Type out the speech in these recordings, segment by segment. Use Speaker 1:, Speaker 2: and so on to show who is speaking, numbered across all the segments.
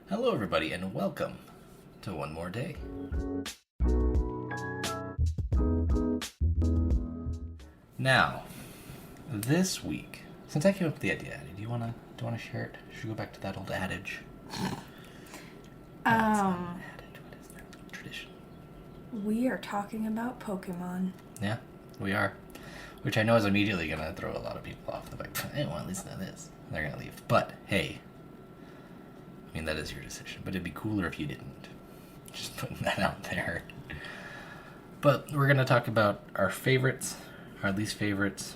Speaker 1: Hello, everybody, and welcome to One More Day. Now, this week, since I came up with the idea, Addi, do you wanna share it? Should we go back to that old adage? Adage. What is that? Tradition.
Speaker 2: We are talking about Pokemon.
Speaker 1: Yeah, we are. Which I know is immediately gonna throw a lot of people off. They're like, I don't want to listen to this. They're gonna leave. But hey. I mean, that is your decision, but it'd be cooler if you didn't. Just putting that out there. But we're going to talk about our favorites, our least favorites,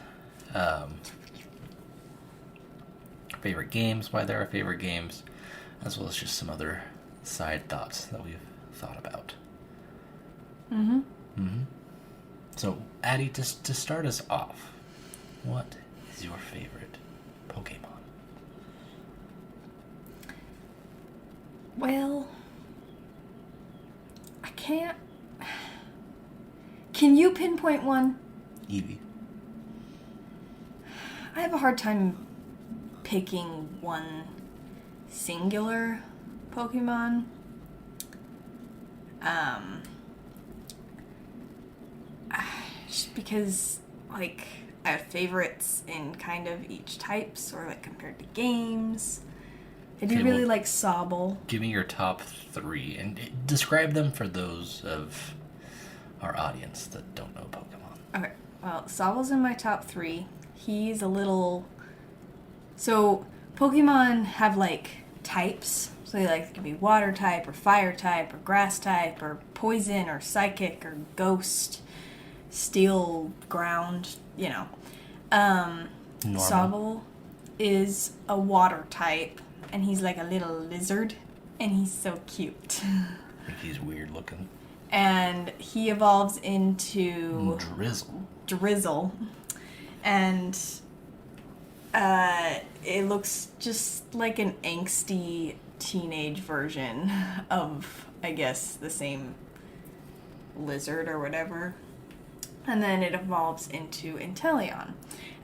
Speaker 1: favorite games, why they're our favorite games, as well as just some other side thoughts that we've thought about. So, Addi, to start us off, what is your favorite Pokemon?
Speaker 2: Well, I can't... Can you pinpoint one?
Speaker 1: Eevee.
Speaker 2: I have a hard time picking one singular Pokemon. Just because, like, I have favorites in kind of each types, or, like, compared to games. I do really like Sobble.
Speaker 1: Give me your top three, and describe them for those of our audience that don't know Pokemon.
Speaker 2: Okay, well, Sobble's in my top three. He's a little... So, Pokemon have, like, types. So they can be water type, or fire type, or grass type, or poison, or psychic, or ghost, steel, ground, you know. Sobble is a water type. And he's like a little lizard, and he's so cute.
Speaker 1: I think he's weird looking.
Speaker 2: And he evolves into... Drizzle. And it looks just like an angsty teenage version of, I guess, the same lizard or whatever. And then it evolves into Inteleon.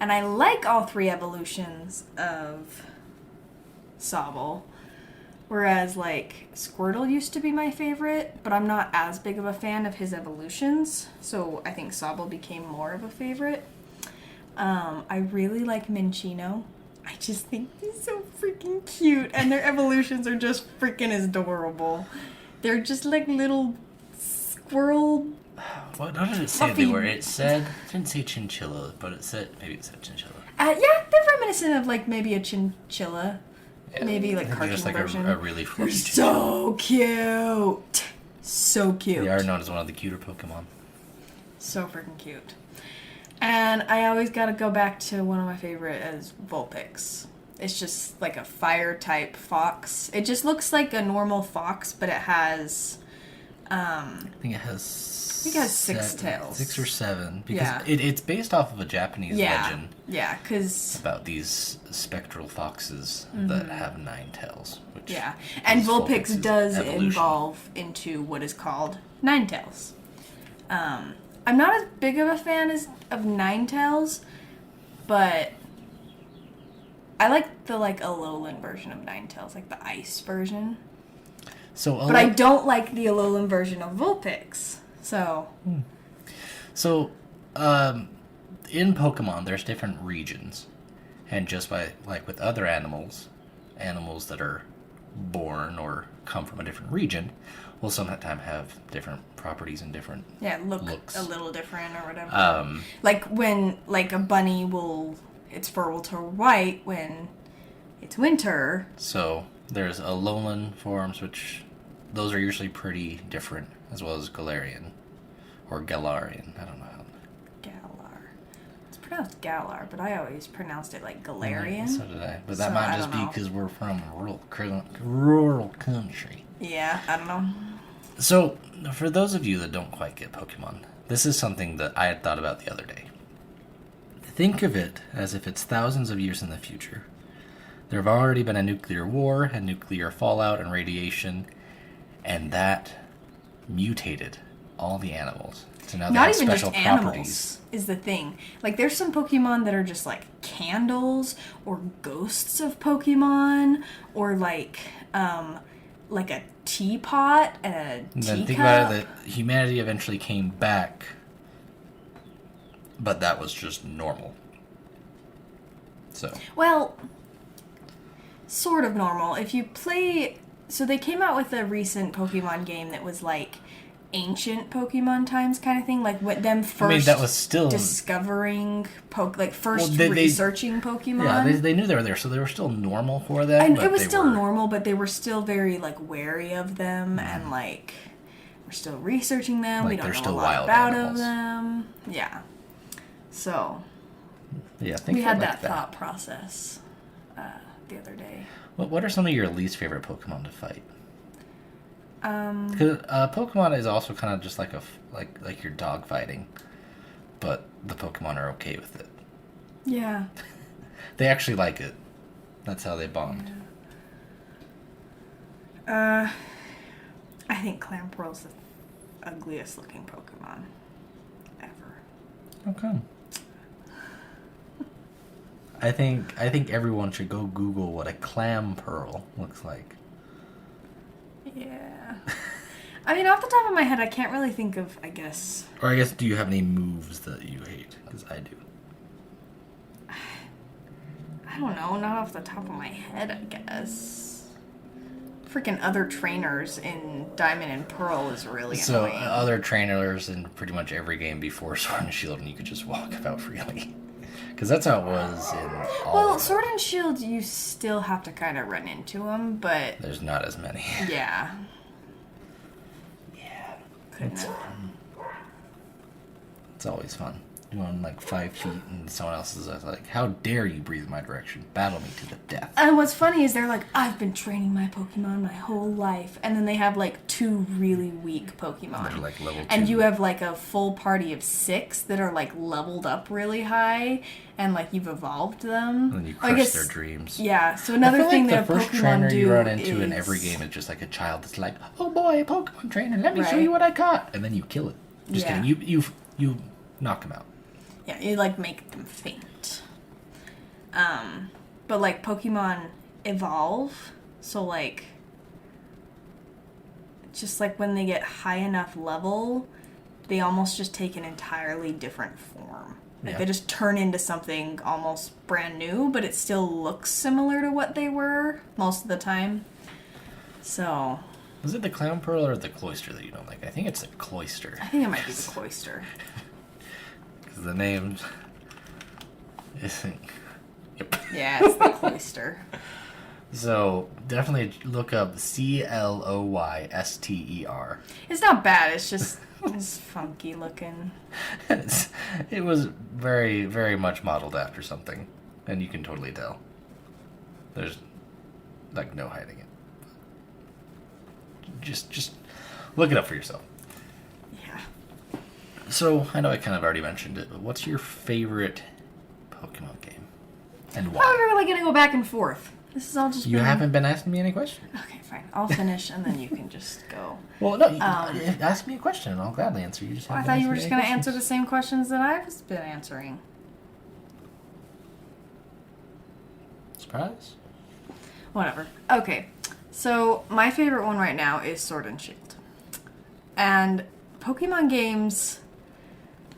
Speaker 2: And I like all three evolutions of Sobble, whereas like Squirtle used to be my favorite, but I'm not as big of a fan of his evolutions, so I think Sobble became more of a favorite. I really like Minccino. I just think he's so freaking cute, and their evolutions are just freaking adorable. They're just like little squirrel.
Speaker 1: What did it say they were? It didn't say chinchilla, but maybe it said chinchilla.
Speaker 2: Yeah, they're reminiscent of like maybe a chinchilla. Yeah, maybe like cartoon
Speaker 1: just like
Speaker 2: version.
Speaker 1: A really fluffy.
Speaker 2: They're so cute. So cute.
Speaker 1: They are known as one of the cuter Pokemon.
Speaker 2: So freaking cute. And I always gotta go back to one of my favorite as Vulpix. It's just like a fire type fox. It just looks like a normal fox, but it has
Speaker 1: I think it has
Speaker 2: 6 tails.
Speaker 1: 6 or 7. Because it's based off of a Japanese legend.
Speaker 2: Yeah, because...
Speaker 1: about these spectral foxes that have 9 tails. Which
Speaker 2: and Vulpix does evolve into what is called Ninetales. I'm not as big of a fan of Ninetales, but I like the Alolan version of Ninetales, like the ice version. But I don't like the Alolan version of Vulpix. So,
Speaker 1: in Pokemon, there's different regions, and just by with other animals that are born or come from a different region, will sometimes have different properties and different looks.
Speaker 2: A little different or whatever. Like when a bunny its fur will turn white when it's winter.
Speaker 1: So there's Alolan forms, which those are usually pretty different, as well as Galarian. Or Galarian, I don't know how.
Speaker 2: Galar. It's pronounced Galar, but I always pronounced it like Galarian.
Speaker 1: So did I. But that might just be because we're from a rural country.
Speaker 2: Yeah, I don't know.
Speaker 1: So, for those of you that don't quite get Pokemon, this is something that I had thought about the other day. Think of it as if it's thousands of years in the future. There have already been a nuclear war, and nuclear fallout, and radiation, and that mutated all the animals. So now they have special properties.
Speaker 2: Animals is the thing. Like, there's some Pokemon that are just like candles or ghosts of Pokemon, or like like a teapot and a
Speaker 1: And then
Speaker 2: teacup.
Speaker 1: think about it, that humanity eventually came back, but that was just normal. So.
Speaker 2: Well, sort of normal. If you play... So they came out with a recent Pokemon game that was like ancient Pokemon times kind of thing. Like what them first
Speaker 1: that was still...
Speaker 2: discovering... first
Speaker 1: they
Speaker 2: researching Pokemon.
Speaker 1: Yeah, they knew they were there, so they were still normal for them.
Speaker 2: And
Speaker 1: but
Speaker 2: it was
Speaker 1: they
Speaker 2: still
Speaker 1: were...
Speaker 2: normal, but they were still very like wary of them and like... We're still researching them.
Speaker 1: Like,
Speaker 2: We don't
Speaker 1: they're
Speaker 2: know
Speaker 1: still
Speaker 2: a lot
Speaker 1: wild
Speaker 2: about
Speaker 1: animals.
Speaker 2: of them. Yeah. So...
Speaker 1: Yeah, think
Speaker 2: we had
Speaker 1: like
Speaker 2: that thought process the other day.
Speaker 1: What are some of your least favorite Pokemon to fight?
Speaker 2: Um,
Speaker 1: Because Pokemon is also kind of just like like your dog fighting, but the Pokemon are okay with it.
Speaker 2: yeah.
Speaker 1: They actually like it. That's how they bond.
Speaker 2: I think Clamperl's the ugliest looking Pokemon ever.
Speaker 1: How come? I think everyone should go Google what a clam pearl looks like.
Speaker 2: Yeah. I mean, off the top of my head, I can't really think of, I guess...
Speaker 1: Or I guess, do you have any moves that you hate? Because I do.
Speaker 2: I don't know, not off the top of my head, I guess. Freaking other trainers in Diamond and Pearl is really
Speaker 1: So,
Speaker 2: annoying.
Speaker 1: other trainers in pretty much every game before Sword and Shield, and you could just walk about freely. Because that's how it was in all
Speaker 2: Well,
Speaker 1: of
Speaker 2: Sword and Shield, you still have to kind of run into them, but...
Speaker 1: There's not as many.
Speaker 2: Yeah.
Speaker 1: Yeah.
Speaker 2: Couldn't.
Speaker 1: It's always fun. You're on like 5 feet and someone else is like, how dare you breathe my direction? Battle me to the death.
Speaker 2: And what's funny is they're like, I've been training my Pokemon my whole life. And then they have like 2 really weak Pokemon.
Speaker 1: They're like level 2.
Speaker 2: And you have like a full party of 6 that are like leveled up really high. And like you've evolved them.
Speaker 1: And then you
Speaker 2: I
Speaker 1: crush
Speaker 2: guess,
Speaker 1: their dreams.
Speaker 2: Yeah, so
Speaker 1: I
Speaker 2: another
Speaker 1: feel
Speaker 2: thing
Speaker 1: like
Speaker 2: that
Speaker 1: the first
Speaker 2: Pokemon
Speaker 1: trainer
Speaker 2: do
Speaker 1: you run into
Speaker 2: is...
Speaker 1: in every game is just like a child that's like, oh boy, Pokemon trainer, let me show
Speaker 2: Right.
Speaker 1: you what I caught. And then you kill it. Just
Speaker 2: Yeah.
Speaker 1: kidding. You knock them out.
Speaker 2: Yeah, you like make them faint. But like Pokemon evolve, so like just like when they get high enough level, they almost just take an entirely different form. Like
Speaker 1: Yeah.
Speaker 2: they just turn into something almost brand new, but it still looks similar to what they were most of the time. So
Speaker 1: Was it the Clown Pearl or the Cloyster that you don't like? I think it's the Cloyster.
Speaker 2: I think it might be the Cloyster.
Speaker 1: Because the name isn't... Yep.
Speaker 2: Yeah, it's the Cloyster.
Speaker 1: So, definitely look up Cloyster.
Speaker 2: It's not bad, it's just it's funky looking.
Speaker 1: It was very, very much modeled after something. And you can totally tell. There's, like, no hiding it. Just look it up for yourself.
Speaker 2: Yeah.
Speaker 1: So, I know I kind of already mentioned it, but what's your favorite Pokemon game? And
Speaker 2: How are
Speaker 1: why?
Speaker 2: we really gonna go back and forth? This is all just
Speaker 1: You haven't been asking me any questions.
Speaker 2: Okay, fine. I'll finish and then you can just go.
Speaker 1: Well, no, ask me a question and I'll gladly answer. You just
Speaker 2: I
Speaker 1: haven't
Speaker 2: thought you
Speaker 1: asked
Speaker 2: were
Speaker 1: me
Speaker 2: just
Speaker 1: any
Speaker 2: gonna answer the
Speaker 1: questions.
Speaker 2: same questions that I've been answering.
Speaker 1: Surprise?
Speaker 2: Whatever. Okay. So my favorite one right now is Sword and Shield. And Pokemon games,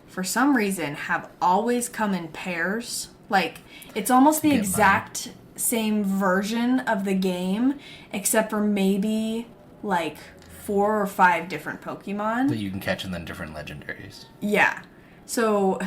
Speaker 2: for some reason, have always come in pairs. Like, it's almost the
Speaker 1: Get
Speaker 2: exact same version of the game, except for maybe, like, 4 or 5 different Pokemon.
Speaker 1: That you can catch and then different legendaries.
Speaker 2: Yeah. So,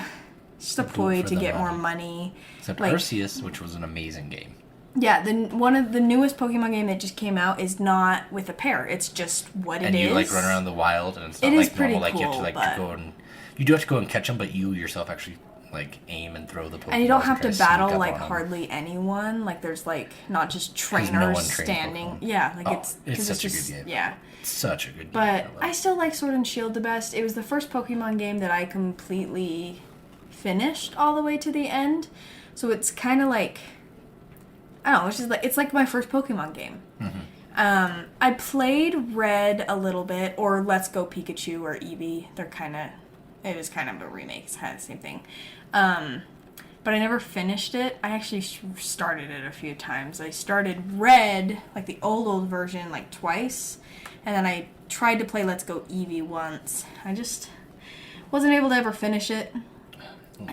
Speaker 2: it's just a
Speaker 1: Good
Speaker 2: ploy
Speaker 1: for
Speaker 2: to
Speaker 1: the
Speaker 2: get more
Speaker 1: money.
Speaker 2: money.
Speaker 1: Except
Speaker 2: Like-
Speaker 1: Arceus, which was an amazing game.
Speaker 2: Yeah, one of the newest Pokemon game that just came out is not with a pair. It's just what it is.
Speaker 1: And you like run around the wild, and it's not
Speaker 2: It is
Speaker 1: like
Speaker 2: pretty
Speaker 1: normal. Like you have to
Speaker 2: cool,
Speaker 1: like
Speaker 2: but-
Speaker 1: go and you do have to go and catch them, but you yourself actually like aim and throw the Pokemon.
Speaker 2: And you don't have to battle like hardly anyone. Like there's like not just trainers
Speaker 1: no one trains
Speaker 2: standing.
Speaker 1: Pokemon.
Speaker 2: Yeah, like
Speaker 1: Oh,
Speaker 2: it's
Speaker 1: it's
Speaker 2: 'cause
Speaker 1: such a
Speaker 2: just,
Speaker 1: good game.
Speaker 2: Yeah,
Speaker 1: Such a good game.
Speaker 2: but
Speaker 1: love
Speaker 2: I
Speaker 1: it.
Speaker 2: still like Sword and Shield the best. It was the first Pokemon game that I completely finished all the way to the end. So it's kind of like I don't know. It's like my first Pokemon game.
Speaker 1: Mm-hmm.
Speaker 2: I played Red a little bit, or Let's Go Pikachu or Eevee. It was kind of a remake. It's kind of the same thing. but I never finished it. I actually started it a few times. I started Red, like the old version, like twice, and then I tried to play Let's Go Eevee once. I just wasn't able to ever finish it.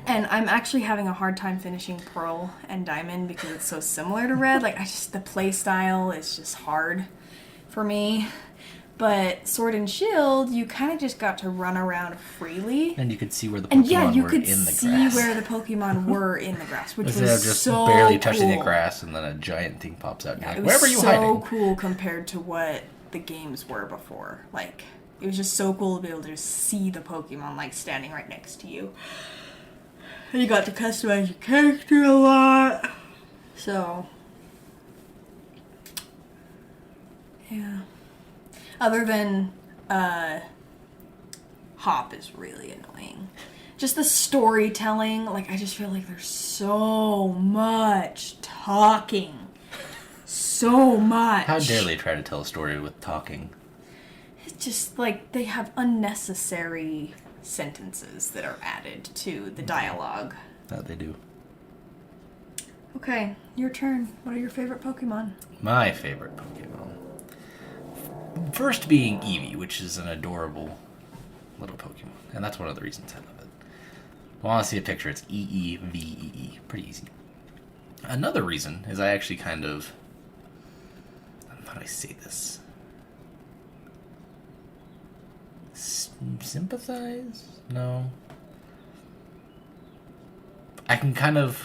Speaker 2: And I'm actually having a hard time finishing Pearl and Diamond because it's so similar to Red. Like, the play style is just hard for me. But Sword and Shield, you kind of just got to run around freely.
Speaker 1: And you could see where the Pokemon
Speaker 2: and yeah, you
Speaker 1: were
Speaker 2: could
Speaker 1: in the
Speaker 2: see
Speaker 1: grass.
Speaker 2: where the Pokemon were in the grass, which
Speaker 1: Instead
Speaker 2: was
Speaker 1: of just
Speaker 2: so
Speaker 1: barely touching
Speaker 2: cool.
Speaker 1: the grass, and then a giant thing pops out. And you're
Speaker 2: It
Speaker 1: like,
Speaker 2: was
Speaker 1: where were you
Speaker 2: so
Speaker 1: hiding?
Speaker 2: cool compared to what the games were before. Like, it was just so cool to be able to just see the Pokemon, like, standing right next to you. And you got to customize your character a lot. So, yeah. Other than, Hop is really annoying. Just the storytelling, like, I just feel like there's so much talking. So much.
Speaker 1: How dare they try to tell a story with talking?
Speaker 2: It's just, like, they have unnecessary sentences that are added to the dialogue.
Speaker 1: That they do.
Speaker 2: Okay, your turn. What are your favorite Pokemon?
Speaker 1: My favorite Pokemon. First being Eevee, which is an adorable little Pokemon. And that's one of the reasons I love it. If you want to see a picture, it's E-E-V-E-E. Pretty easy. Another reason is I actually kind of... How do I say this? Sympathize? No. I can kind of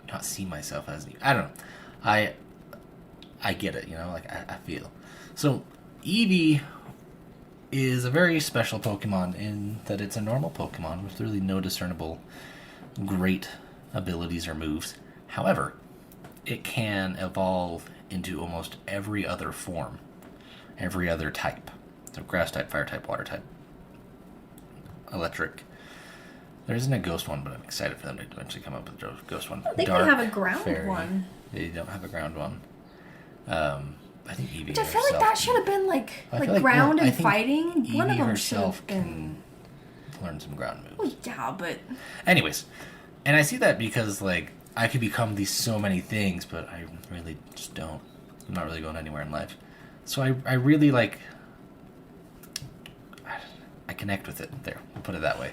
Speaker 1: not see myself as... I don't know. I get it, you know? Like, I feel. So, Eevee is a very special Pokemon in that it's a normal Pokemon with really no discernible great abilities or moves. However, it can evolve into almost every other form, every other type. So grass type, fire type, water type, electric. There isn't a ghost one, but I'm excited for them to eventually come up with a ghost one.
Speaker 2: I think
Speaker 1: Dark,
Speaker 2: they have a ground
Speaker 1: fairy.
Speaker 2: one.
Speaker 1: They don't have a ground one. I think Eevee
Speaker 2: Which I feel like that should have been like ground and fighting.
Speaker 1: Eevee
Speaker 2: One of them should
Speaker 1: herself
Speaker 2: have been.
Speaker 1: can learn some ground moves.
Speaker 2: Well, yeah, but
Speaker 1: Anyways, and I see that because, like, I could become these so many things, but I really just don't. I'm not really going anywhere in life. So I really, like, I connect with it. There, we'll put it that way.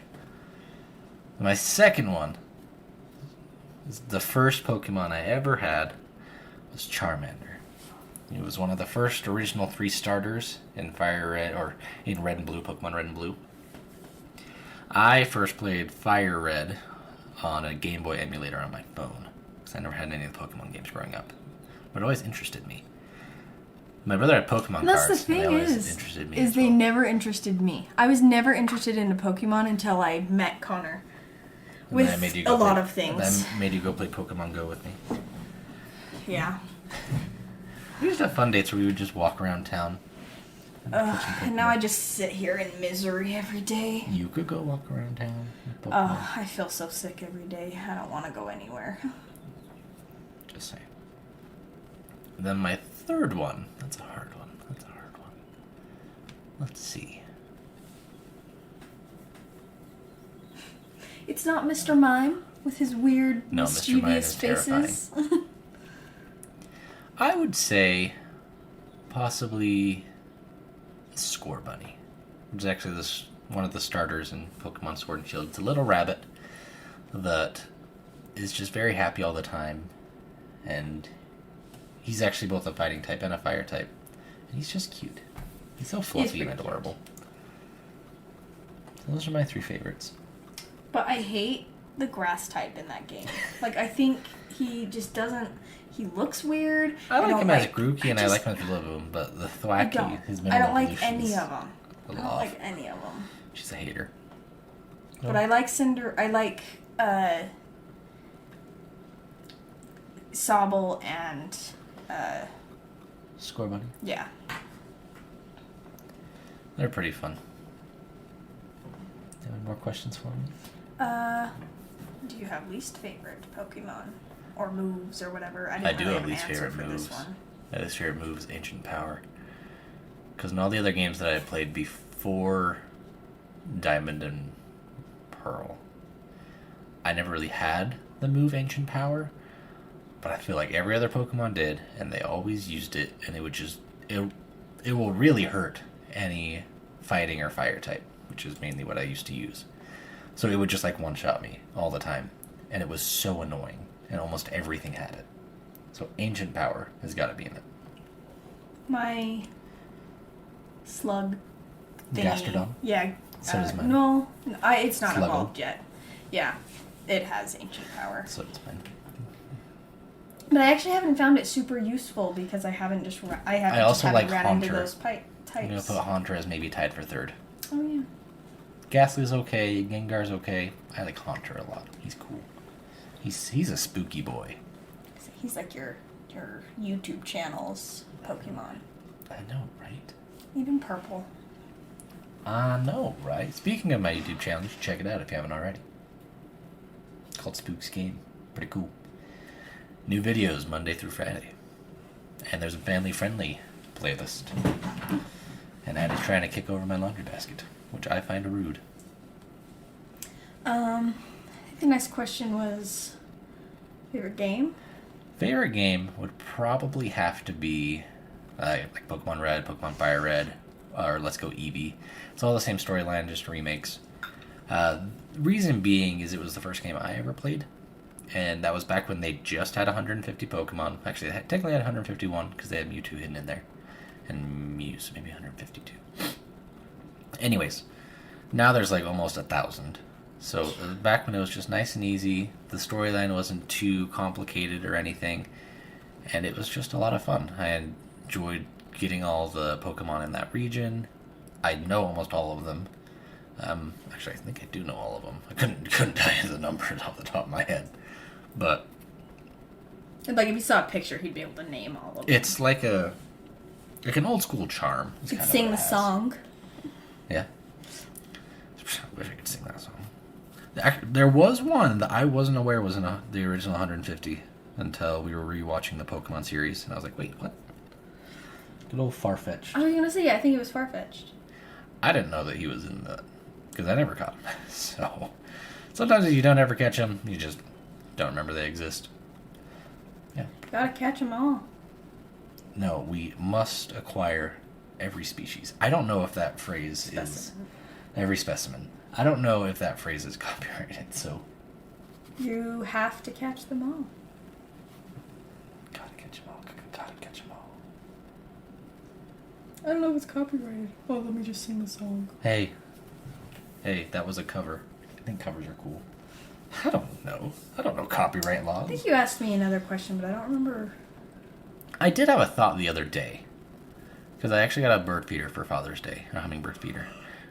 Speaker 1: My second one is the first Pokemon I ever had was Charmander. It was one of the first original 3 starters in Fire Red, or in Red and Blue, Pokemon Red and Blue. I first played Fire Red on a Game Boy emulator on my phone, because I never had any of the Pokemon games growing up. But it always interested me. My brother had Pokemon
Speaker 2: and that's
Speaker 1: cards,
Speaker 2: the thing
Speaker 1: and they always
Speaker 2: is
Speaker 1: interested me.
Speaker 2: they never interested me. I was never interested in a Pokemon until I met Connor.
Speaker 1: And
Speaker 2: With
Speaker 1: then I made you
Speaker 2: a
Speaker 1: go
Speaker 2: lot
Speaker 1: play-
Speaker 2: of things.
Speaker 1: And then made you go play Pokemon Go with me.
Speaker 2: Yeah.
Speaker 1: We used to have fun dates where we would just walk around town.
Speaker 2: And now I just sit here in misery every day.
Speaker 1: You could go walk around town with Pokemon.
Speaker 2: Oh, I feel so sick every day. I don't want to go anywhere.
Speaker 1: Just saying. Then my third one. That's a hard one. Let's see.
Speaker 2: It's not Mr. Mime with his weird,
Speaker 1: No, Mr. Mime
Speaker 2: mischievous
Speaker 1: is
Speaker 2: faces.
Speaker 1: I would say possibly Score Bunny, which is actually one of the starters in Pokemon Sword and Shield. It's a little rabbit that is just very happy all the time, and he's actually both a fighting type and a fire type, and he's just cute. He's so fluffy and adorable. So those are my 3 favorites.
Speaker 2: But I hate the grass type in that game. Like, I think he just doesn't... He looks weird.
Speaker 1: I like him as Grookey, and I
Speaker 2: just-
Speaker 1: like him as Rillaboom, but the
Speaker 2: I
Speaker 1: Thwacky,
Speaker 2: don't.
Speaker 1: his
Speaker 2: I don't like
Speaker 1: evolution
Speaker 2: any
Speaker 1: is
Speaker 2: of them.
Speaker 1: a
Speaker 2: I
Speaker 1: little
Speaker 2: don't
Speaker 1: off.
Speaker 2: like any of them.
Speaker 1: She's a hater.
Speaker 2: But I like I like Sobble and
Speaker 1: Score Bunny.
Speaker 2: yeah.
Speaker 1: They're pretty fun. Any more questions for me?
Speaker 2: Do you have least favorite Pokemon or moves or whatever?
Speaker 1: I
Speaker 2: didn't
Speaker 1: do
Speaker 2: really
Speaker 1: have least
Speaker 2: an answer
Speaker 1: favorite
Speaker 2: for
Speaker 1: moves.
Speaker 2: this one.
Speaker 1: My least favorite move is Ancient Power. Because in all the other games that I played before Diamond and Pearl, I never really had the move Ancient Power, but I feel like every other Pokemon did, and they always used it, and it would just it will really hurt any fighting or fire type, which is mainly what I used to use. So it would just like one-shot me all the time, and it was so annoying, and almost everything had it. So Ancient Power has got to be in it.
Speaker 2: My slug thingy.
Speaker 1: Gastrodon?
Speaker 2: Yeah.
Speaker 1: So does mine.
Speaker 2: No, it's not
Speaker 1: Sluggo.
Speaker 2: evolved yet. Yeah, it has Ancient Power.
Speaker 1: So does mine.
Speaker 2: But I actually haven't found it super useful because I haven't
Speaker 1: also like
Speaker 2: ran into
Speaker 1: Haunter.
Speaker 2: those types.
Speaker 1: I'm going to put Haunter as maybe tied for third.
Speaker 2: Oh yeah.
Speaker 1: Ghastly's okay, Gengar's okay. I like Haunter a lot. He's cool. He's a spooky boy.
Speaker 2: He's like your YouTube channel's Pokemon.
Speaker 1: I know, right?
Speaker 2: Even purple.
Speaker 1: I know, right? Speaking of my YouTube channel, you should check it out if you haven't already. It's called Spooks Game. Pretty cool. New videos Monday through Friday. And there's a family-friendly playlist. And Addi's trying to kick over my laundry basket, which I find rude.
Speaker 2: I think the next question was favorite game?
Speaker 1: Favorite game would probably have to be like Pokemon Red, Pokemon Fire Red, or Let's Go Eevee. It's all the same storyline, just remakes. Reason being is it was the first game I ever played, and that was back when they just had 150 Pokemon. Actually, they technically had 151 because they had Mewtwo hidden in there, and Mew, so maybe 152. Anyways, now there's like almost 1,000. So back when it was just nice and easy, the storyline wasn't too complicated or anything, and it was just a lot of fun. I enjoyed getting all the Pokemon in that region. I know almost all of them. Actually, I think I do know all of them. I couldn't tell you the numbers off the top of my head, but
Speaker 2: Like if you saw a picture, he'd be able to name all of them.
Speaker 1: it's like an old school charm.
Speaker 2: You could sing the song.
Speaker 1: Yeah. I wish I could sing that song. There was one that I wasn't aware was in the original 150 until we were rewatching the Pokemon series, and I was like, wait, what? Good old Farfetch'd.
Speaker 2: I was gonna say, yeah, I think it was Farfetch'd.
Speaker 1: I didn't know that he was in that, because I never caught him. So, sometimes if you don't ever catch them, you just don't remember they exist. Yeah.
Speaker 2: Gotta catch them all.
Speaker 1: No, we must acquire every species. I don't know if that phrase is... Every specimen. I don't know if that phrase is copyrighted, so...
Speaker 2: You have to catch them all.
Speaker 1: Gotta catch them all. Gotta catch them all.
Speaker 2: I don't know if it's copyrighted. Oh, let me just sing the song.
Speaker 1: Hey, that was a cover. I think covers are cool. I don't know copyright
Speaker 2: I
Speaker 1: laws.
Speaker 2: think you asked me another question, but I don't remember.
Speaker 1: I did have a thought the other day. Because I actually got a bird feeder for Father's Day. A hummingbird feeder.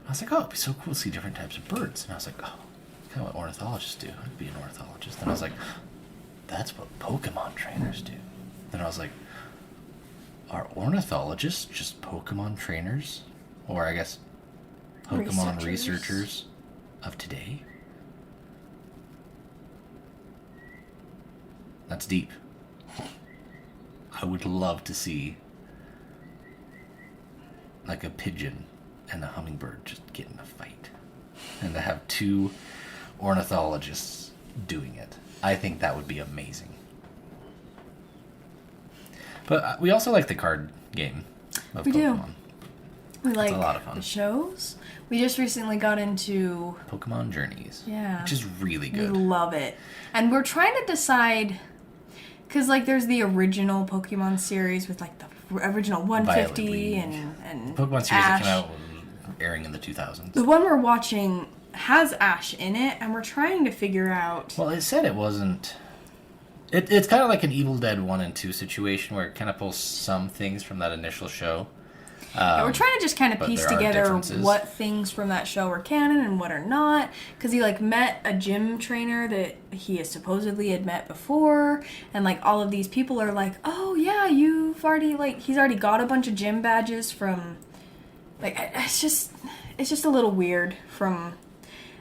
Speaker 1: I was like, oh, it'd be so cool to see different types of birds. And I was like, oh, that's kind of what ornithologists do. I'd be an ornithologist. And I was like, that's what Pokemon trainers do. Then I was like, are ornithologists just Pokemon trainers? Or I guess Pokemon researchers of today? That's deep. I would love to see like a pigeon and a hummingbird just get in a fight. And to have two ornithologists doing it. I think that would be amazing. But we also like the card game of
Speaker 2: We
Speaker 1: Pokemon.
Speaker 2: We like
Speaker 1: a lot of fun.
Speaker 2: the shows. We just recently got into
Speaker 1: Pokemon Journeys.
Speaker 2: Yeah.
Speaker 1: Which is really
Speaker 2: We
Speaker 1: good.
Speaker 2: love it. And we're trying to decide, because like there's the original Pokemon series with like the original 150 and
Speaker 1: Pokemon series
Speaker 2: Ash.
Speaker 1: that came out airing in the 2000s.
Speaker 2: The one we're watching has Ash in it, and we're trying to figure out.
Speaker 1: Well, it said it wasn't... It's kind of like an Evil Dead 1 and 2 situation where it kind of pulls some things from that initial show.
Speaker 2: We're trying to just kind of
Speaker 1: but
Speaker 2: piece
Speaker 1: there are
Speaker 2: together
Speaker 1: differences.
Speaker 2: what things from that show are canon and what are not. Because he like met a gym trainer that he has supposedly had met before, and like all of these people are like, oh yeah, you've already like he's already got a bunch of gym badges from. Like it's just a little weird from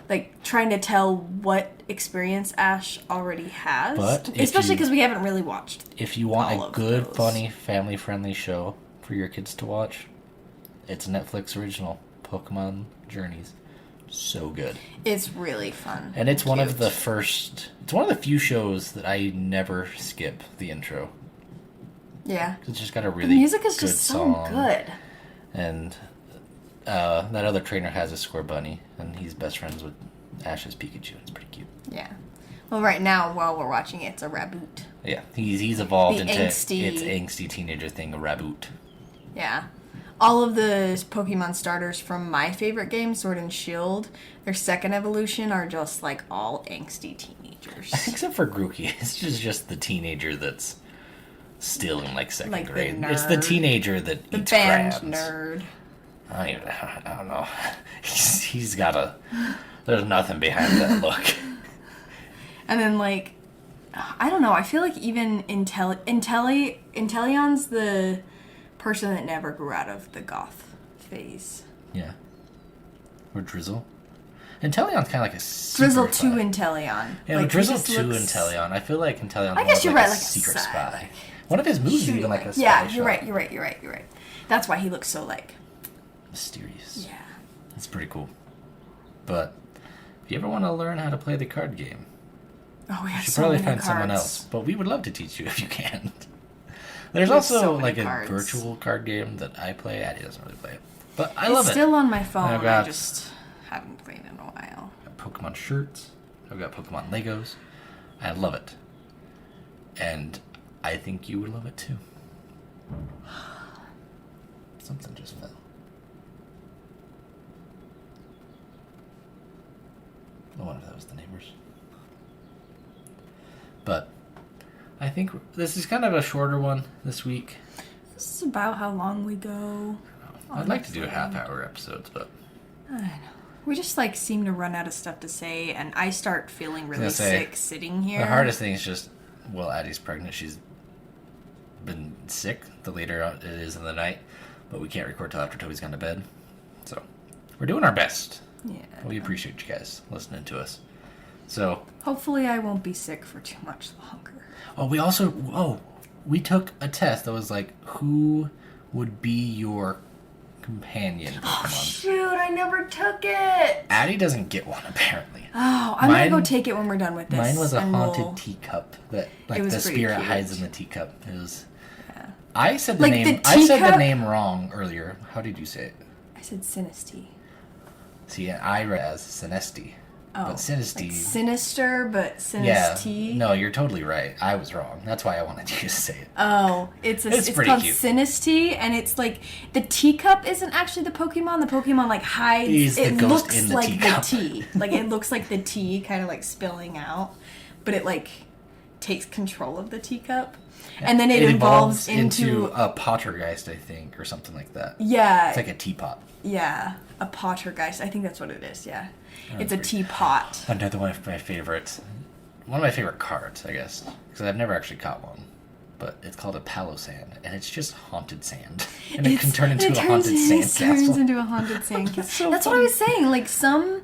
Speaker 2: like trying to tell what experience Ash already has,
Speaker 1: But if
Speaker 2: especially
Speaker 1: you-
Speaker 2: because we haven't really watched.
Speaker 1: If you want
Speaker 2: all
Speaker 1: a
Speaker 2: of
Speaker 1: good,
Speaker 2: those.
Speaker 1: funny, family-friendly show for your kids to watch, it's a Netflix original, Pokemon Journeys. so good.
Speaker 2: It's really fun.
Speaker 1: And it's
Speaker 2: and
Speaker 1: one of
Speaker 2: cute.
Speaker 1: the first... It's one of the few shows that I never skip the intro.
Speaker 2: Yeah.
Speaker 1: It's just got a
Speaker 2: The
Speaker 1: really
Speaker 2: music is
Speaker 1: good
Speaker 2: just so
Speaker 1: song.
Speaker 2: good.
Speaker 1: And that other trainer has a square bunny, and he's best friends with Ash's Pikachu. It's pretty cute.
Speaker 2: Yeah. Well, right now, while we're watching it, it's a Raboot.
Speaker 1: Yeah, he's evolved
Speaker 2: The
Speaker 1: into
Speaker 2: angsty-
Speaker 1: its angsty teenager thing, a Raboot.
Speaker 2: Yeah. All of the Pokemon starters from my favorite game, Sword and Shield, their second evolution are just like all angsty teenagers.
Speaker 1: Except for Grookey. It's just the teenager that's still in like second
Speaker 2: Like the
Speaker 1: grade.
Speaker 2: nerd.
Speaker 1: It's the teenager that
Speaker 2: The
Speaker 1: eats
Speaker 2: band
Speaker 1: crabs.
Speaker 2: nerd.
Speaker 1: I don't know. He's got a... There's nothing behind that look.
Speaker 2: And then, like, I don't know. I feel like even Inteleon's the person that never grew out of the goth phase.
Speaker 1: Yeah. Or Drizzle. Inteleon's kind of like a secret
Speaker 2: Drizzle
Speaker 1: spy.
Speaker 2: to Inteleon.
Speaker 1: Yeah,
Speaker 2: like,
Speaker 1: but Drizzle
Speaker 2: he just
Speaker 1: to
Speaker 2: looks-
Speaker 1: Inteleon. I feel like Inteleon's
Speaker 2: I guess
Speaker 1: more
Speaker 2: you're
Speaker 1: like
Speaker 2: right,
Speaker 1: a
Speaker 2: like a
Speaker 1: secret
Speaker 2: spy.
Speaker 1: spy. One of his moves is
Speaker 2: Shooting
Speaker 1: even like a spy
Speaker 2: Yeah,
Speaker 1: shot.
Speaker 2: you're right. That's why he looks so, like...
Speaker 1: Mysterious.
Speaker 2: Yeah.
Speaker 1: It's pretty cool. But if you ever want to learn how to play the card game,
Speaker 2: Oh, we
Speaker 1: you
Speaker 2: have
Speaker 1: should
Speaker 2: so
Speaker 1: probably
Speaker 2: many
Speaker 1: find
Speaker 2: cards.
Speaker 1: someone else. But we would love to teach you if you can. There's
Speaker 2: We have
Speaker 1: also
Speaker 2: so many
Speaker 1: like a
Speaker 2: cards.
Speaker 1: virtual card game that I play. Addi doesn't really play it. But I love
Speaker 2: It's
Speaker 1: it.
Speaker 2: still on my phone.
Speaker 1: I've got-
Speaker 2: I just haven't played in a while.
Speaker 1: I've got Pokemon shirts. I've got Pokemon Legos. I love it. And I think you would love it too. Something just fell. I wonder if that was the neighbors. But I think this is kind of a shorter one this week.
Speaker 2: This is about how long we go.
Speaker 1: I'd like to do
Speaker 2: honestly.
Speaker 1: half-hour episodes, but
Speaker 2: I know. We just like seem to run out of stuff to say, and I start feeling really
Speaker 1: gonna say,
Speaker 2: sick sitting here.
Speaker 1: the hardest thing is just, well, Addie's pregnant. She's been sick the later it is in the night, but we can't record till after Toby's gone to bed. So we're doing our best.
Speaker 2: Yeah.
Speaker 1: We appreciate you guys listening to us. So,
Speaker 2: Hopefully, I won't be sick for too much longer.
Speaker 1: we took a test that was like, who would be your companion
Speaker 2: Oh,
Speaker 1: Pokemon?
Speaker 2: shoot, I never took it!
Speaker 1: Addie doesn't get one, apparently.
Speaker 2: Oh, I'm gonna go
Speaker 1: Mine-
Speaker 2: take it when we're done with this.
Speaker 1: Mine was a
Speaker 2: and
Speaker 1: haunted
Speaker 2: we'll-
Speaker 1: teacup that, like,
Speaker 2: was
Speaker 1: the
Speaker 2: pretty
Speaker 1: spirit
Speaker 2: cute.
Speaker 1: hides in the teacup. It was.
Speaker 2: Yeah.
Speaker 1: I said the
Speaker 2: Like,
Speaker 1: name.
Speaker 2: the
Speaker 1: I said the
Speaker 2: teacup-
Speaker 1: name wrong earlier. How did you say it?
Speaker 2: I said Sinisty.
Speaker 1: See, I read as Sinesti,
Speaker 2: Oh,
Speaker 1: but Sinesty.
Speaker 2: like sinister, but
Speaker 1: Yeah.
Speaker 2: Sinisty.
Speaker 1: No, you're totally right. I was wrong. That's why I wanted you to say it.
Speaker 2: Oh, it's
Speaker 1: It's pretty
Speaker 2: called
Speaker 1: cute.
Speaker 2: Sinisty, and it's like the teacup isn't actually the Pokemon. The Pokemon like hides.
Speaker 1: He's the
Speaker 2: it
Speaker 1: ghost
Speaker 2: looks
Speaker 1: in the
Speaker 2: like
Speaker 1: teacup.
Speaker 2: the tea. Like it looks like the tea, kind of like spilling out, but it like takes control of the teacup, and then it evolves into
Speaker 1: a Pottergeist, I think, or something like that.
Speaker 2: yeah,
Speaker 1: It's like a teapot.
Speaker 2: yeah, a Pottergeist. I think that's what it is. Yeah, it's a
Speaker 1: great.
Speaker 2: teapot.
Speaker 1: Another one of my favorites. One of my favorite cards, I guess, because I've never actually caught one. But it's called a Palosand, and it's just haunted sand, and it can turn into a haunted
Speaker 2: It turns
Speaker 1: sandcastle.
Speaker 2: into a haunted sandcastle.
Speaker 1: That's so
Speaker 2: That's what I
Speaker 1: funny.
Speaker 2: was saying. Like some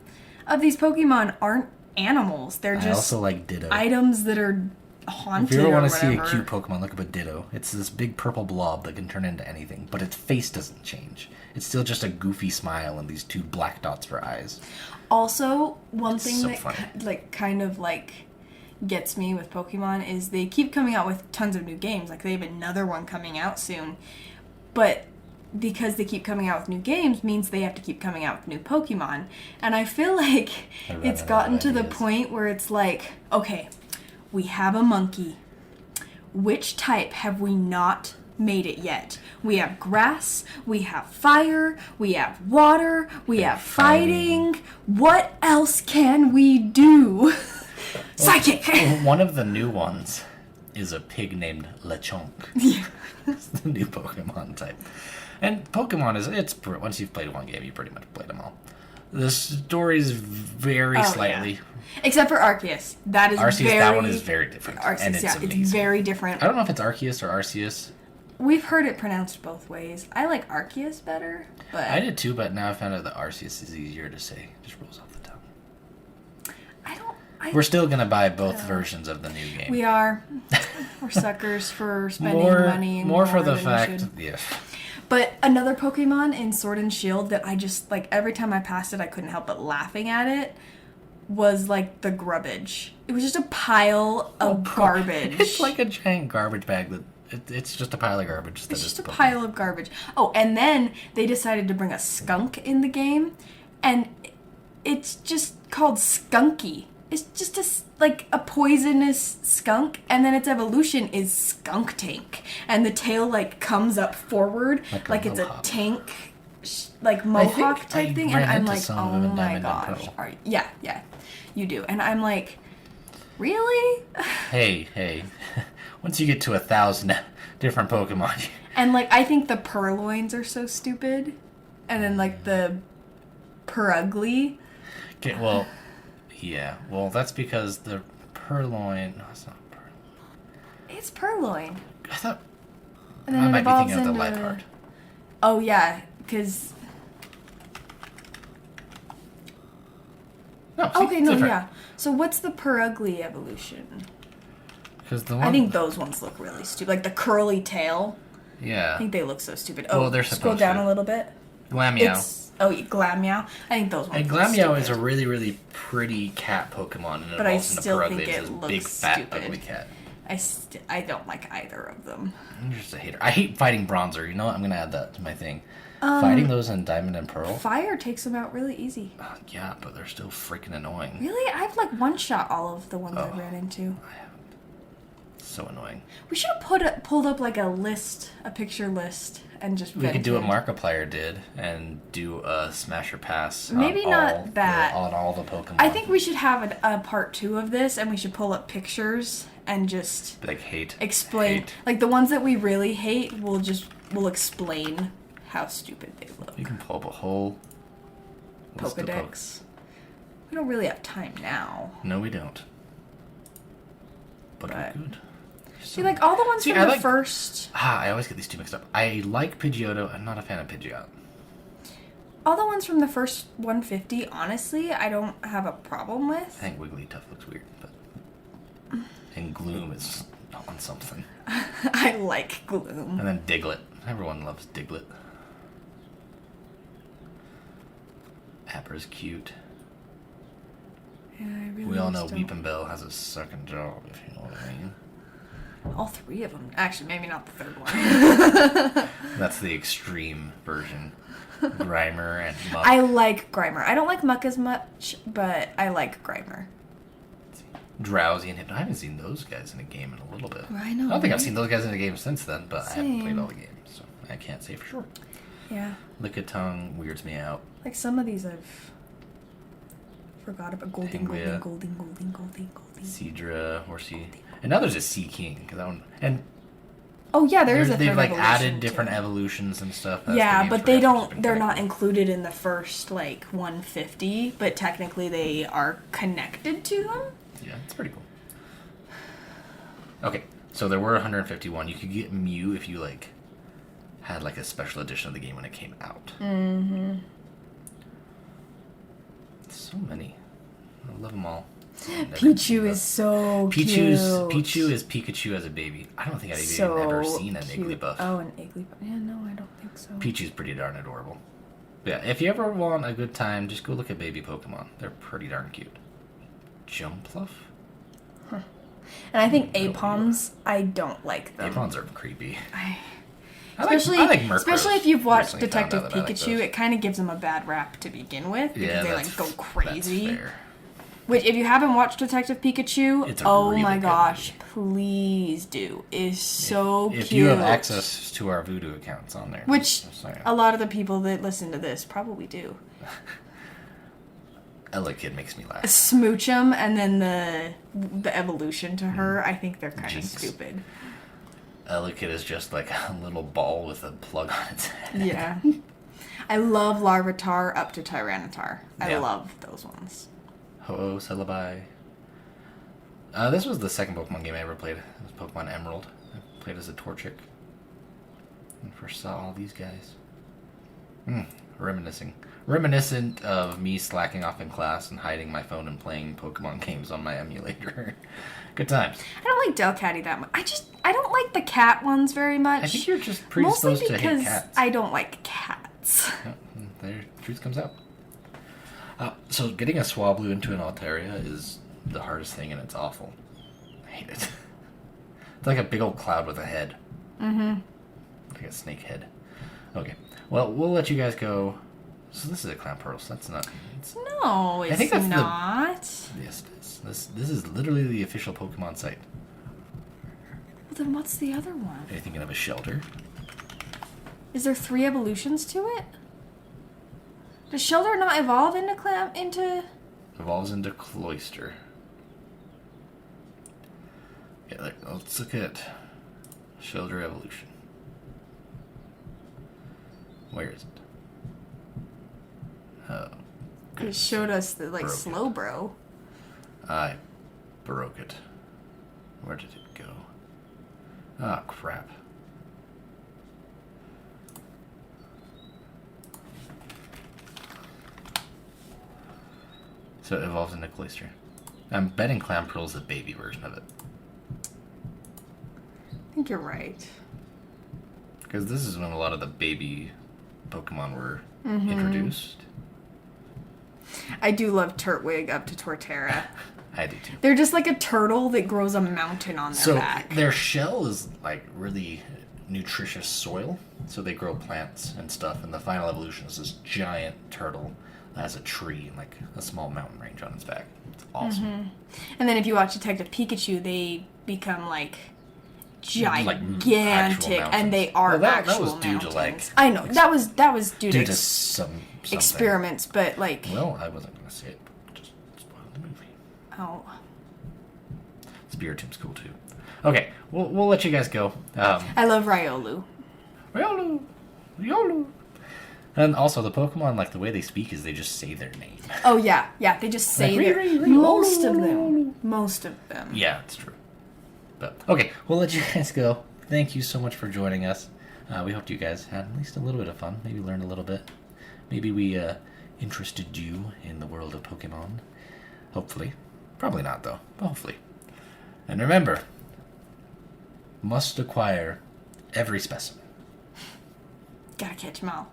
Speaker 2: of these Pokemon aren't animals; they're
Speaker 1: I
Speaker 2: just
Speaker 1: also like Ditto.
Speaker 2: items that are haunted.
Speaker 1: If you ever
Speaker 2: or
Speaker 1: want to see a
Speaker 2: whatever.
Speaker 1: cute Pokemon, look up a Ditto. It's this big purple blob that can turn into anything, but its face doesn't change. It's still just a goofy smile and these two black dots for eyes.
Speaker 2: Also, one thing
Speaker 1: so
Speaker 2: that
Speaker 1: funny.
Speaker 2: kind of gets me with Pokemon is they keep coming out with tons of new games. Like they have another one coming out soon, but because they keep coming out with new games means they have to keep coming out with new Pokemon. And I feel like
Speaker 1: They're
Speaker 2: it's
Speaker 1: running
Speaker 2: gotten
Speaker 1: out of
Speaker 2: to the
Speaker 1: ideas.
Speaker 2: point where it's like, okay, we have a monkey. Which type have we not made it yet? We have grass, we have fire, we have water, we have fighting. What else can we do? Psychic!
Speaker 1: One of the new ones is a pig named Lechonk.
Speaker 2: Yeah.
Speaker 1: It's the new Pokemon type. And Pokemon once you've played one game, you pretty much played them all. The story's very
Speaker 2: Oh,
Speaker 1: slightly.
Speaker 2: yeah. Except for Arceus. That is
Speaker 1: Arceus,
Speaker 2: very...
Speaker 1: that one is very different.
Speaker 2: Arceus,
Speaker 1: and it's
Speaker 2: yeah,
Speaker 1: amazing.
Speaker 2: it's very different.
Speaker 1: I don't know if it's Arceus or Arceus.
Speaker 2: We've heard it pronounced both ways. I like Arceus better, but...
Speaker 1: I did too, but now I found out that Arceus is easier to say. Just rolls off the tongue. We're still going to buy both versions of the new game.
Speaker 2: We are. We're suckers for spending
Speaker 1: more,
Speaker 2: money. And
Speaker 1: more for the
Speaker 2: than we
Speaker 1: fact,
Speaker 2: should.
Speaker 1: yeah.
Speaker 2: But another Pokemon in Sword and Shield that I just, like, every time I passed it, I couldn't help but laughing at it was, like, the Grubbage. It was just a pile of garbage.
Speaker 1: It's like a giant garbage bag that... It's just a pile of garbage.
Speaker 2: It's just a pile of garbage. Oh, and then they decided to bring a skunk in the game, and it's just called Skunky. It's just a poisonous skunk, and then its evolution is Skunk Tank, and the tail like comes up forward like it's a tank, like mohawk type thing, and I'm like, oh my gosh, yeah, you do, and I'm like, really?
Speaker 1: Hey. Once you get to 1,000 different Pokemon.
Speaker 2: And, like, I think the Purloins are so stupid. And then, like, the Purugly.
Speaker 1: Okay, well, yeah. Well, that's because the Purloin... No, it's not Purloin.
Speaker 2: It's Purloin.
Speaker 1: I thought...
Speaker 2: And then
Speaker 1: I
Speaker 2: it
Speaker 1: might be
Speaker 2: evolves
Speaker 1: thinking of the
Speaker 2: into...
Speaker 1: Liepard.
Speaker 2: Oh, yeah, because...
Speaker 1: No, see,
Speaker 2: okay, no,
Speaker 1: different.
Speaker 2: yeah. So what's the Purugly evolution?
Speaker 1: The one...
Speaker 2: I think those ones look really stupid. Like the curly tail.
Speaker 1: Yeah.
Speaker 2: I think they look so stupid.
Speaker 1: Well,
Speaker 2: Oh,
Speaker 1: they're
Speaker 2: scroll
Speaker 1: supposed
Speaker 2: down
Speaker 1: to.
Speaker 2: a little bit.
Speaker 1: Glameow.
Speaker 2: Glameow. I think those ones
Speaker 1: And
Speaker 2: look
Speaker 1: Glameow
Speaker 2: stupid.
Speaker 1: is a really, really pretty cat Pokemon. And it
Speaker 2: But I
Speaker 1: evolves into
Speaker 2: still
Speaker 1: Purugly.
Speaker 2: think
Speaker 1: It's
Speaker 2: it
Speaker 1: this
Speaker 2: looks
Speaker 1: big, fat,
Speaker 2: stupid.
Speaker 1: ugly cat.
Speaker 2: I don't like either of them.
Speaker 1: I'm just a hater. I hate fighting Bronzer. You know what? I'm going to add that to my thing. Fighting those in Diamond and Pearl.
Speaker 2: Fire takes them out really easy.
Speaker 1: Yeah, but they're still freaking annoying.
Speaker 2: Really? I've like one-shot all of the ones I ran into.
Speaker 1: I haven't. So annoying.
Speaker 2: We should have pulled up like a picture list, and just
Speaker 1: We could do what Markiplier did and do a smash or pass.
Speaker 2: Maybe not that.
Speaker 1: On all the Pokemon.
Speaker 2: I think we should have a part 2 of this, and we should pull up pictures and just
Speaker 1: like
Speaker 2: explain.
Speaker 1: Hate.
Speaker 2: Like the ones that we really hate, we'll explain how stupid they look.
Speaker 1: You can pull up a whole list of
Speaker 2: Pokedex. We don't really have time now.
Speaker 1: No, we don't. But we're good.
Speaker 2: See, like all the ones from the first.
Speaker 1: I always get these two mixed up. I like Pidgeotto. I'm not a fan of Pidgeot.
Speaker 2: All the ones from the first 150, honestly, I don't have a problem with.
Speaker 1: I think Wigglytuff looks weird, but and Gloom is on something.
Speaker 2: I like Gloom.
Speaker 1: And then Diglett. Everyone loves Diglett. Appra's cute.
Speaker 2: Yeah, I really
Speaker 1: We all know
Speaker 2: don't.
Speaker 1: Weepin' Bell has a second job, if you know what I mean.
Speaker 2: All 3 of them. Actually, maybe not the 3rd one.
Speaker 1: That's the extreme version. Grimer and Muck.
Speaker 2: I like Grimer. I don't like Muck as much, but I like Grimer.
Speaker 1: Drowsy and Hypno. I haven't seen those guys in a game in a little bit.
Speaker 2: I know.
Speaker 1: I don't think I've
Speaker 2: right?
Speaker 1: seen those guys in a game since then, but I haven't played
Speaker 2: Same.
Speaker 1: all the games, so I can't say for sure.
Speaker 2: Yeah.
Speaker 1: Lickitung weirds me out.
Speaker 2: Like some of these I've forgot about. Golding.
Speaker 1: Penguia.
Speaker 2: Golding.
Speaker 1: Seadra, Horsey. And now there's a Sea King. Cause that one, and
Speaker 2: Oh yeah, there is a
Speaker 1: they've
Speaker 2: third
Speaker 1: like
Speaker 2: evolution,
Speaker 1: added
Speaker 2: too.
Speaker 1: different evolutions and stuff. as the
Speaker 2: Yeah,
Speaker 1: games
Speaker 2: but they
Speaker 1: progress, which has been
Speaker 2: don't. They're
Speaker 1: kinda
Speaker 2: not
Speaker 1: cool.
Speaker 2: included in the first like 150, but technically they are connected to them.
Speaker 1: Yeah, it's pretty cool. Okay, so there were 151. You could get Mew if you like had like a special edition of the game when it came out.
Speaker 2: Mm-hmm.
Speaker 1: So many. I love them all.
Speaker 2: Pichu is so cute.
Speaker 1: Pichu is Pikachu as a baby. I don't think I've
Speaker 2: So
Speaker 1: even ever seen an
Speaker 2: cute.
Speaker 1: Igglybuff.
Speaker 2: Oh, an Igglybuff. Yeah, no, I don't think so.
Speaker 1: Pichu's pretty darn adorable. But yeah, if you ever want a good time, just go look at baby Pokemon. They're pretty darn cute. Jumpluff?
Speaker 2: And I think Apoms, I don't like them.
Speaker 1: Apons are creepy.
Speaker 2: Especially,
Speaker 1: I like Murkrows.
Speaker 2: especially if you've watched
Speaker 1: Recently found
Speaker 2: Detective
Speaker 1: out that I like
Speaker 2: Pikachu,
Speaker 1: those.
Speaker 2: it kind of gives them a bad rap to begin with because
Speaker 1: Yeah,
Speaker 2: they
Speaker 1: that's-
Speaker 2: like go crazy.
Speaker 1: That's fair.
Speaker 2: Which, if you haven't watched Detective Pikachu,
Speaker 1: It's a
Speaker 2: oh
Speaker 1: really
Speaker 2: my
Speaker 1: good
Speaker 2: gosh, please do. It's so cute.
Speaker 1: If you have access to our Voodoo accounts on there.
Speaker 2: Which
Speaker 1: just saying.
Speaker 2: a lot of the people that listen to this probably do.
Speaker 1: Ella Kid makes me laugh.
Speaker 2: Smooch 'em and then the evolution to her, I think they're kind of
Speaker 1: Jinx.
Speaker 2: stupid.
Speaker 1: Ella Kid is just like a little ball with a plug on its head.
Speaker 2: Yeah. I love Larvitar up to Tyranitar. I
Speaker 1: Yeah.
Speaker 2: love those ones.
Speaker 1: Ho-Oh, Celebi. This was the second Pokemon game I ever played. It was Pokemon Emerald. I played as a Torchic. And first saw all these guys. Reminiscent of me slacking off in class and hiding my phone and playing Pokemon games on my emulator. Good times.
Speaker 2: I don't like Delcatty that much. I don't like the cat ones very much.
Speaker 1: I think you're just predisposed to hate cats.
Speaker 2: I don't like cats.
Speaker 1: Yeah, there, truth comes out. So getting a Swablu into an Altaria is the hardest thing, and it's awful. I hate it. It's like a big old cloud with a head. Mm-hmm. Like a snake head. Okay. Well, we'll let you guys go. So this is a Clamperl, so that's not...
Speaker 2: No, it's
Speaker 1: I think that's
Speaker 2: not.
Speaker 1: Yes, it is. This is literally the official Pokemon site.
Speaker 2: Well, then what's the other one?
Speaker 1: Are you thinking of a shelter?
Speaker 2: Is there 3 evolutions to it? Does Shelter not evolve into...
Speaker 1: Evolves into Cloyster. Yeah, let's look at Shelter evolution. Where is it? Oh.
Speaker 2: It showed us the,
Speaker 1: Broke
Speaker 2: Slowbro.
Speaker 1: I broke it. Where did it go? Ah, crap. So it evolves into Cloyster. I'm betting Clamperl is the baby version of it.
Speaker 2: I think you're right.
Speaker 1: Because this is when a lot of the baby Pokemon were introduced.
Speaker 2: I do love Turtwig up to Torterra.
Speaker 1: I do too.
Speaker 2: They're just like a turtle that grows a mountain on their back.
Speaker 1: Their shell is like really nutritious soil, so they grow plants and stuff. And the final evolution is this giant turtle that has a tree and like a small mountain range on its back. It's awesome.
Speaker 2: And then if you watch Detective Pikachu, they become like gigantic,
Speaker 1: actual
Speaker 2: and they are
Speaker 1: that
Speaker 2: actual
Speaker 1: was due
Speaker 2: mountains.
Speaker 1: to like
Speaker 2: I know that was due
Speaker 1: to
Speaker 2: to
Speaker 1: something.
Speaker 2: experiments, but like
Speaker 1: Well, I wasn't gonna say it. Just spoil the movie.
Speaker 2: oh,
Speaker 1: Spiritom's cool too. Okay, we'll let you guys go.
Speaker 2: I love Riolu.
Speaker 1: Riolu. And also the Pokemon, like the way they speak is they just say their name.
Speaker 2: Oh yeah, they just say
Speaker 1: Like,
Speaker 2: their most of them.
Speaker 1: Yeah, it's true. But okay, we'll let you guys go. Thank you so much for joining us. We hope you guys had at least a little bit of fun. Maybe learned a little bit. Maybe we interested you in the world of Pokemon. Hopefully. Probably not, though. But hopefully. And remember, must acquire every specimen.
Speaker 2: Gotta catch 'em all.